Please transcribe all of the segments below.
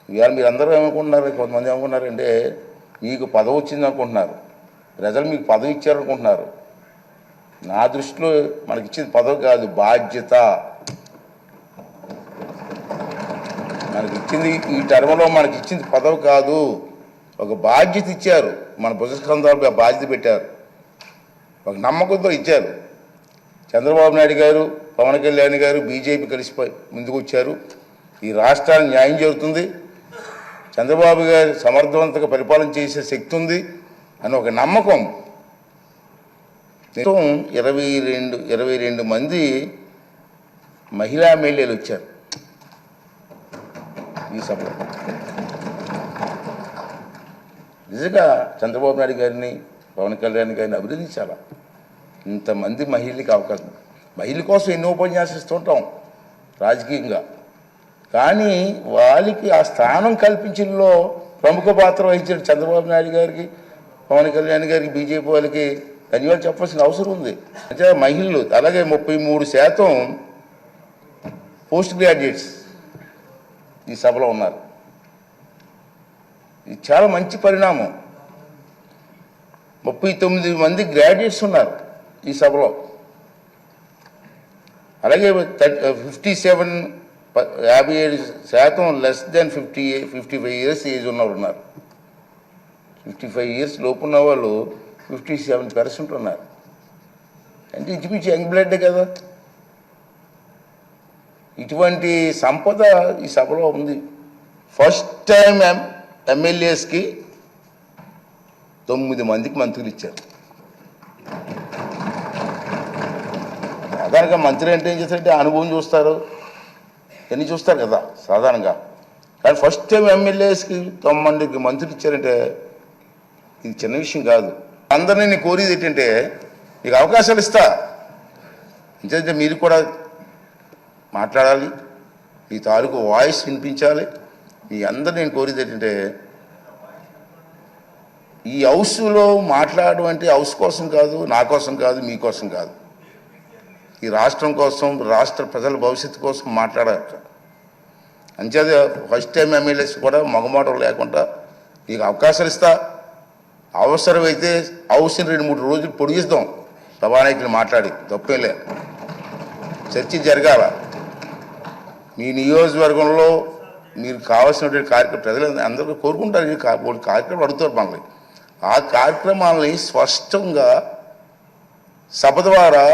ఇవాళ మీరందరూ ఏమనుకుంటున్నారు, కొంతమంది ఏమనుకుంటున్నారంటే మీకు పదవి వచ్చింది అనుకుంటున్నారు, ప్రజలు మీకు పదవి ఇచ్చారనుకుంటున్నారు. నా దృష్టిలో మనకి ఇచ్చింది పదవి కాదు, బాధ్యత. మనకి ఇచ్చింది ఈ టర్మ్లో మనకి ఇచ్చింది పదవి కాదు, ఒక బాధ్యత ఇచ్చారు. మన భుజస్కంధాలపై బాధ్యత పెట్టారు, ఒక నమ్మకంతో ఇచ్చారు. చంద్రబాబు నాయుడు గారు, పవన్ కళ్యాణ్ గారు, బీజేపీ కలిసిపోయి ముందుకు వచ్చారు. ఈ రాష్ట్రానికి న్యాయం జరుగుతుంది, చంద్రబాబు గారు సమర్థవంతంగా పరిపాలన చేసే శక్తి ఉంది అని ఒక నమ్మకం. 22 మంది మహిళా ఎమ్మెల్యేలు వచ్చారు ఈ సభలో. నిజంగా చంద్రబాబు నాయుడు గారిని, పవన్ కళ్యాణ్ గారిని అభినందించాలా. ఇంతమంది మహిళలకి అవకాశం, మహిళల కోసం ఎన్నో ఉపన్యాసాలు ఇస్తుంటాం రాజకీయంగా, కానీ వాళ్ళకి ఆ స్థానం కల్పించడంలో ప్రముఖ పాత్ర వహించిన చంద్రబాబు నాయుడు గారికి, పవన్ కళ్యాణ్ గారికి, బీజేపీ వాళ్ళకి ధన్యవాదాలు చెప్పాల్సిన అవసరం ఉంది. అంటే మహిళలు అలాగే 33% పోస్ట్ గ్రాడ్యుయేట్స్ ఈ సభలో ఉన్నారు. ఇది చాలా మంచి పరిణామం. 39 మంది గ్రాడ్యుయేట్స్ ఉన్నారు ఈ సభలో. అలాగే 57% లెస్ దెన్ 55 ఇయర్స్ ఏజ్ ఉన్నవాళ్ళు ఉన్నారు. 55 ఇయర్స్ లోపు ఉన్న వాళ్ళు 57% ఉన్నారు. అంటే ఇంచుమించు యంగ్ బ్లడ్ కదా. ఇటువంటి సంపద ఈ సభలో ఉంది. ఫస్ట్ టైం ఎమ్మెల్యేస్కి 9 మందికి మంత్రులు ఇచ్చారు. సాధారణంగా మంత్రి అంటే ఏం చేస్తారంటే అనుభవం చూస్తారు, ఎన్ని చూస్తారు కదా సాధారణంగా. కానీ ఫస్ట్ టైం ఎమ్మెల్యేస్కి 9 మందికి మంత్రులు ఇచ్చారంటే ఇది చిన్న విషయం కాదు. అందరినీ నేను కోరేది ఏంటంటే మీకు అవకాశాలు ఇస్తా, ఎందుకంటే మీరు కూడా మాట్లాడాలి, మీ తాలూకు వాయిస్ వినిపించాలి. మీ అందరు నేను కోరేది ఏంటంటే ఈ హౌస్లో మాట్లాడడం అంటే హౌస్ కోసం కాదు, నా కోసం కాదు, మీకోసం కాదు, ఈ రాష్ట్రం కోసం, రాష్ట్ర ప్రజల భవిష్యత్తు కోసం మాట్లాడాలి. అంచేత ఫస్ట్ టైం ఎమ్మెల్యేస్ కూడా మగమాటం లేకుండా మీకు అవకాశాలు ఇస్తా. అవసరమైతే హౌస్ని 2-3 రోజులు పొడిగిస్తాం సభానాయకులు మాట్లాడి, తప్పేం లేదు. చర్చ జరగాల. మీ నియోజకవర్గంలో మీరు కావాల్సినటువంటి కార్యక్రమం ప్రజలు అందరూ కోరుకుంటారు. కార్యక్రమం అడుగుతారు మనల్ని. ఆ కార్యక్రమాలని స్పష్టంగా సభ ద్వారా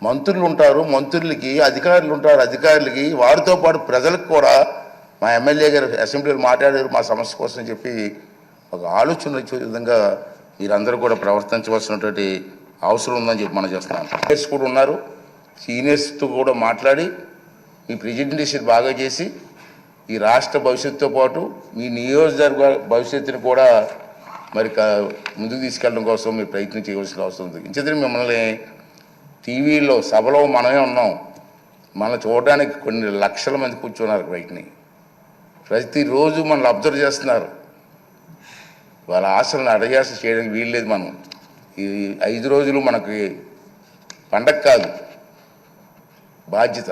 మంత్రులు ఉంటారు, మంత్రులకి అధికారులు ఉంటారు, అధికారులకి వారితో పాటు ప్రజలకు కూడా మా ఎమ్మెల్యే గారు అసెంబ్లీలో మాట్లాడారు మా సమస్య కోసం చెప్పి ఒక ఆలోచన వచ్చే విధంగా మీరందరూ కూడా ప్రవర్తించవలసినటువంటి అవసరం ఉందని చెప్పి మనం చేస్తున్నాం. సీనియర్స్ కూడా ఉన్నారు, సీనియర్స్తో కూడా మాట్లాడి మీ ప్రెజెంటేషన్ బాగా చేసి ఈ రాష్ట్ర భవిష్యత్తుతో పాటు మీ నియోజకవర్గ భవిష్యత్తుని కూడా మరి ముందుకు తీసుకెళ్ళడం కోసం మీరు ప్రయత్నం చేయవలసిన అవసరం ఉంది. ఇంచేత మిమ్మల్ని టీవీలో సభలో మనమే ఉన్నాం, మనం చూడడానికి కొన్ని లక్షల మంది కూర్చున్నారు బయటని. ప్రతిరోజు మనల్ని అబ్జర్వ్ చేస్తున్నారు. వాళ్ళ ఆశలను అడయాస చేయడానికి వీల్లేదు. మనం ఈ 5 రోజులు మనకి పండగ కాదు, బాధ్యత.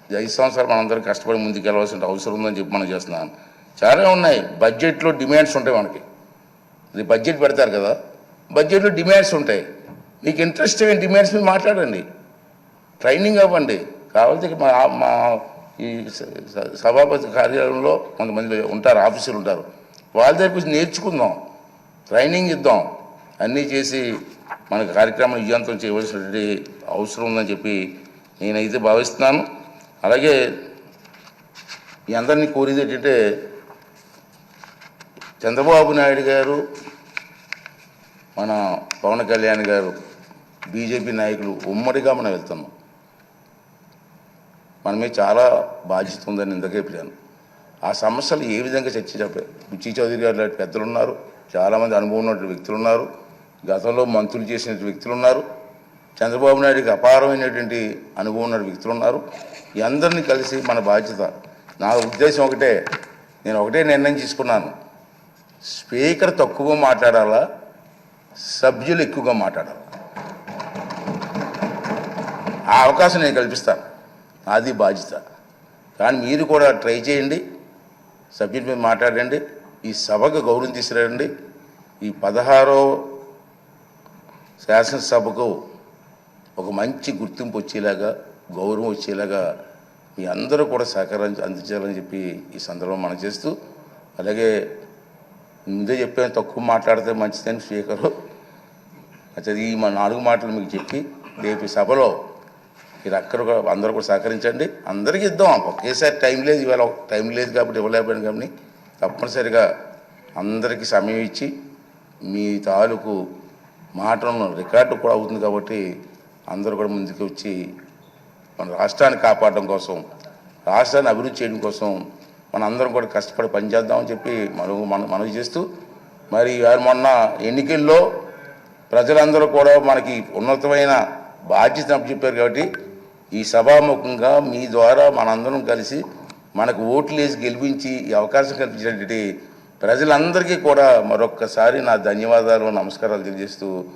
5 సంవత్సరాలు మనందరం కష్టపడి ముందుకు వెళ్ళవలసిన అవసరం ఉందని చెప్పి మనం చేస్తున్నాం. చాలా ఉన్నాయి. బడ్జెట్లో డిమాండ్స్ ఉంటాయి మనకి. ఇది బడ్జెట్ పెడతారు కదా, బడ్జెట్లో డిమాండ్స్ ఉంటాయి. మీకు ఇంట్రెస్ట్ అయిన డిమాండ్స్ మీద మాట్లాడండి, ట్రైనింగ్ అవ్వండి. కావాలంటే మా ఈ సభాపతి కార్యాలయంలో కొంతమంది ఉంటారు, ఆఫీసులు ఉంటారు, వాళ్ళ దగ్గర నేర్చుకుందాం, ట్రైనింగ్ ఇద్దాం. అన్నీ చేసి మనకు కార్యక్రమం విజయవంతం చేయవలసినటువంటి అవసరం ఉందని చెప్పి నేనైతే భావిస్తున్నాను. అలాగే మీ అందరినీ కోరేది ఏంటంటే చంద్రబాబు నాయుడు గారు, మన పవన్ కళ్యాణ్ గారు, బీజేపీ నాయకులు ఉమ్మడిగా మనం వెళ్తున్నాం. మన మీద చాలా బాధ్యత ఉందని ఇందుకే చెప్పాను. ఆ సమస్యలు ఏ విధంగా చర్చించారు. బుచ్చి చౌదరి గారు లాంటి పెద్దలు ఉన్నారు, చాలామంది అనుభవం ఉన్నటువంటి వ్యక్తులు ఉన్నారు, గతంలో మంత్రులు చేసిన వ్యక్తులు ఉన్నారు, చంద్రబాబు నాయుడికి అపారమైనటువంటి అనుభవం ఉన్న వ్యక్తులు ఉన్నారు. ఈ అందరినీ కలిసి మన బాధ్యత. నా ఉద్దేశం ఒకటే, నేను ఒకటే నిర్ణయం తీసుకున్నాను, స్పీకర్ తక్కువగా మాట్లాడాలా, సభ్యులు ఎక్కువగా మాట్లాడాలి. ఆ అవకాశం నేను కల్పిస్తాను, అది బాధ్యత. కానీ మీరు కూడా ట్రై చేయండి. సబ్జెక్ట్ మీద మాట్లాడండి, ఈ సభకు గౌరవం తీసుకురండి. ఈ 16వ శాసనసభకు ఒక మంచి గుర్తింపు వచ్చేలాగా, గౌరవం వచ్చేలాగా మీ అందరూ కూడా సహకారం అందించాలని చెప్పి ఈ సందర్భం మనం చేస్తూ, అలాగే ముందే చెప్పాను తక్కువ మాట్లాడితే మంచిదని స్పీకరు. అయితే ఈ మా 4 మాటలు మీకు చెప్పి రేపు సభలో మీరు అందరూ కూడా సహకరించండి. అందరికీ ఇద్దాం, ఒకేసారి టైం లేదు, ఇవాళ టైం లేదు కాబట్టి ఇవ్వలేకపోయాను. కానీ తప్పనిసరిగా అందరికీ సమయం ఇచ్చి మీ తాలూకు మాటలను రికార్డు కూడా అవుతుంది కాబట్టి అందరూ కూడా ముందుకు వచ్చి మన రాష్ట్రాన్ని కాపాడడం కోసం, రాష్ట్రాన్ని అభివృద్ధి చేయడం కోసం మన అందరం కూడా కష్టపడి పనిచేద్దామని చెప్పి మనవి చేస్తూ, మరి మొన్న ఎన్నికల్లో ప్రజలందరూ కూడా మనకి ఉన్నతమైన బాధ్యత చెప్పారు కాబట్టి ఈ సభాముఖంగా మీ ద్వారా మనందరం కలిసి మనకు ఓట్లు వేసి గెలిపించి ఈ అవకాశం కల్పించినటువంటి ప్రజలందరికీ కూడా మరొక్కసారి నా ధన్యవాదాలు, నమస్కారాలు తెలియజేస్తూ